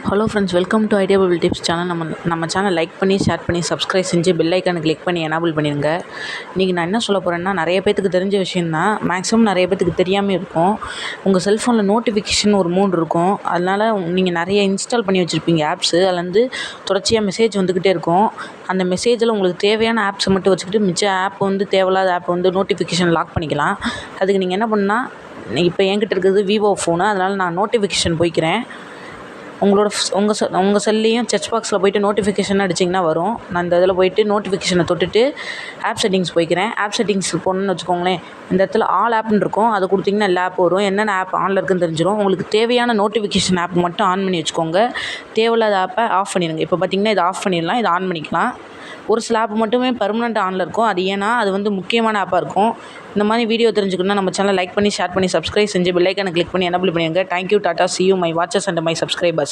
Hello friends, welcome to idea bubble tips channel. நம்ம channel like பண்ணி, share பண்ணி, subscribe செஞ்சு பெல் ஐக்கானை கிளிக் பண்ணி எனேபிள் பண்ணிடுங்க. இன்றைக்கி நான் என்ன சொல்ல போகிறேன்னா, நிறைய பேத்துக்கு தெரிஞ்ச விஷயந்தான், மேக்ஸிமம் நிறைய பேத்துக்கு தெரியாமல் இருக்கும். உங்கள் செல்ஃபோனில் நோட்டிஃபிகேஷன் ஒரு 3 இருக்கும். அதனால் நீங்கள் நிறைய இன்ஸ்டால் பண்ணி வச்சுருப்பீங்க ஆப்ஸு. அதுலேருந்து தொடர்ச்சியாக மெசேஜ் வந்துக்கிட்டே இருக்கும். அந்த மெசேஜில் உங்களுக்கு தேவையான ஆப்ஸை மட்டும் வச்சுக்கிட்டு மிச்ச ஆப் தேவையில்லாத ஆப் நோட்டிஃபிகேஷன் லாக் பண்ணிக்கலாம். அதுக்கு நீங்கள் என்ன பண்ணால், இப்போ என்கிட்ட இருக்கிறது விவோ ஃபோனு, அதனால் நான் நோட்டிஃபிகேஷன் போய்க்கிறேன். உங்கள் செல்லையும் சர்ச் பாக்ஸில் போய்ட்டு நோட்டிஃபிகேஷன் அடிச்சிங்கன்னா வரும். நான் இந்த இதில் போய்ட்டு நோட்டிஃபிகேஷனை தொட்டுட்டு ஆப் செட்டிங்ஸ் போய்க்கிறேன். ஆப் செட்டிங்ஸ் போகணுன்னு வச்சுக்கோங்களேன், இந்த இடத்துல ஆல் ஆப்னு இருக்கும். அதை கொடுத்திங்கன்னா எல்லா ஆப் வரும். என்னென்ன ஆப் ஆனில் இருக்குன்னு தெரிஞ்சிடும். உங்களுக்கு தேவையான நோட்டிஃபிகேஷன் ஆப் மட்டும் ஆன் பண்ணி வச்சுக்கோங்க. தேவையில்லாத ஆப்பை ஆஃப் பண்ணிடுங்க. இப்போ பார்த்திங்கன்னா இதை ஆஃப் பண்ணிடலாம், இதை ஆன் பண்ணிக்கலாம். ஒரு சில ஆப் மட்டுமே பர்மனெண்ட் ஆனில் இருக்கும். அது ஏன்னா அது முக்கியமான ஆப்பாக இருக்கும். இந்த மாதிரி வீடியோ தெரிஞ்சுக்கணுன்னா நம்ம சேனல் லைக் பண்ணி, ஷேர் பண்ணி, சப்ஸ்கிரைப் செஞ்சு பெல் ஐக்கானை கிளிக் பண்ணி எனேபிள் பண்ணிடுங்க. Thank you, tata, see you my watchers and my subscribers.